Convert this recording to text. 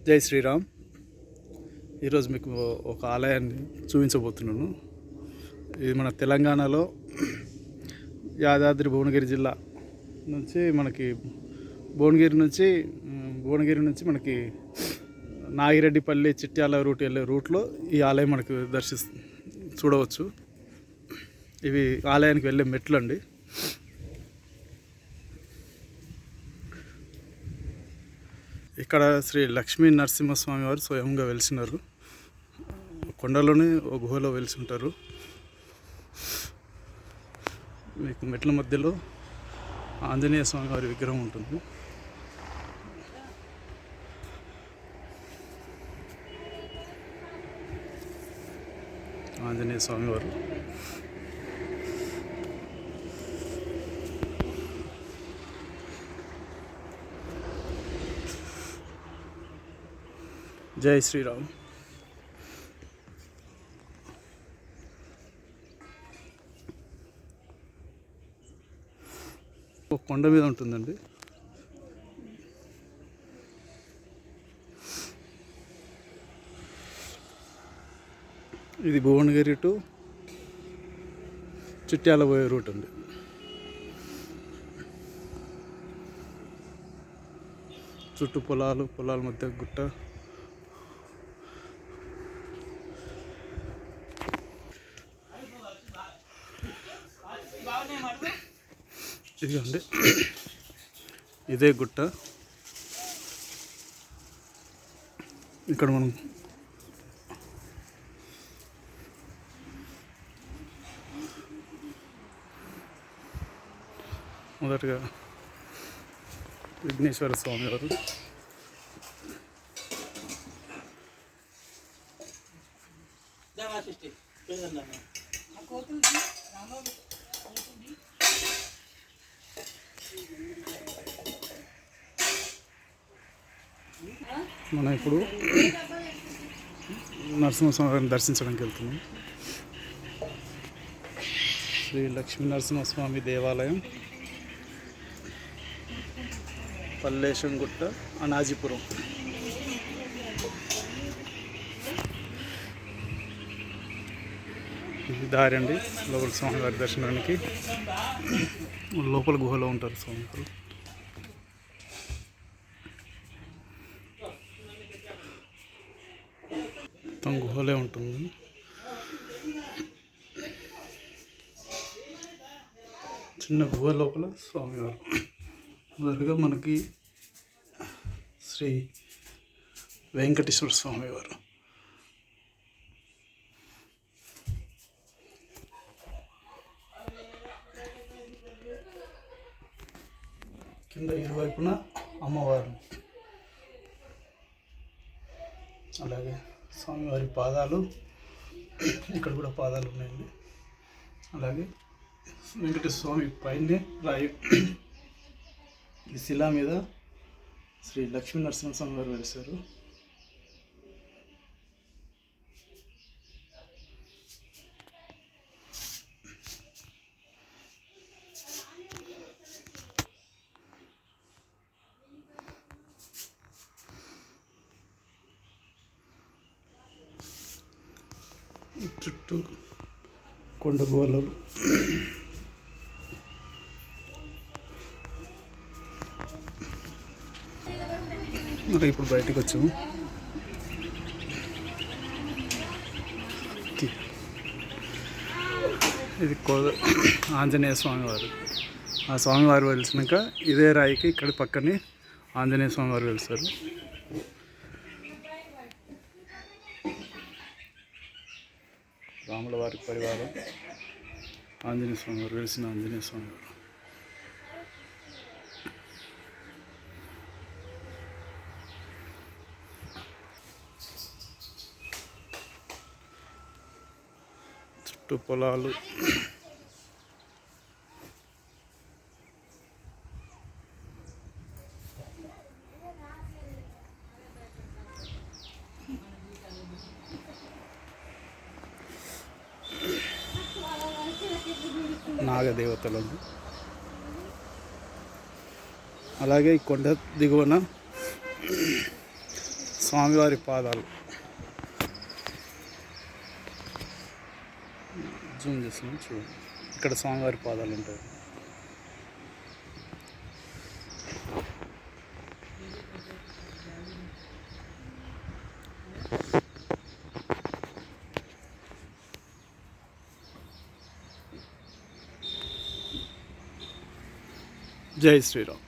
జై శ్రీరామ్. ఈరోజు మీకు ఒక ఆలయాన్ని చూపించబోతున్నాను. ఇది మన తెలంగాణలో యాదాద్రి భువనగిరి జిల్లా నుంచి భువనగిరి నుంచి మనకి నాగిరెడ్డిపల్లి చిట్యాల రూట్ వెళ్ళే రూట్లో ఈ ఆలయం మనకు చూడవచ్చు. ఇవి ఆలయానికి వెళ్ళే మెట్లు అండి. ఇక్కడ శ్రీ లక్ష్మీ నరసింహస్వామి వారు స్వయంగా వెలిసినారు. కొండలోనే ఒక గుహలో వెలిసి ఉంటారు. మీకు మెట్ల మధ్యలో ఆంజనేయ స్వామి వారి విగ్రహం ఉంటుంది. ఆంజనేయ స్వామి వారు జై శ్రీరామ్. ఒక కొండ మీద ఉంటుందండి. ఇది భువనగిరి టు చిట్యాల పోయే రూట్ అండి. చుట్టూ పొలాల మధ్య గుట్ట. ఇదిగోండి, ఇదే గుట్ట. ఇక్కడ మనం మొదటగా విఘ్నేశ్వర స్వామి వారు, మనం ఇప్పుడు నరసింహస్వామి వారిని దర్శించడానికి వెళ్తున్నాం. శ్రీ లక్ష్మీ నరసింహస్వామి దేవాలయం, పల్లేశంగుట్ట, అనాజీపురం. ఇది దారి అండి లోపల స్వామివారి దర్శనానికి. లోపల గుహలో ఉంటారు స్వామివారు. మొత్తం గుహలే ఉంటుంది. చిన్న గుహ లోపల స్వామివారు. మొదలుగా మనకి శ్రీ వెంకటేశ్వర స్వామివారు. కింద ఇరువైపున అమ్మవారు, అలాగే స్వామివారి పాదాలు, ఇక్కడ కూడా పాదాలు ఉన్నాయండి. అలాగే వెంకటేశ్వర స్వామి పైనే రాయి, ఈ శిలా మీద శ్రీ లక్ష్మీ నరసింహస్వామి వారు వెలిశారు. చుట్టూ కొండ గుహలు. ఇప్పుడు బయటకు వచ్చాము. ఇది ఆంజనేయ స్వామివారు. ఆ స్వామివారు వెలిసినాక ఇదే రాయికి ఇక్కడ పక్కనే ఆంజనేయ స్వామివారు వెలిసారు. రాముల వారి పరివారం ఆంజనేయ స్వామి వారు వెలిసిన ఆంజనేయ స్వామి వారు. చుట్టూ పొలాలు. నాగదేవతలను. అలాగే ఈ కొండ దిగువన స్వామివారి పాదాలు జూమ్ చేస్తున్నాం చూడండి. ఇక్కడ స్వామివారి పాదాలు ఉంటాయి. జై శ్రీరామ్.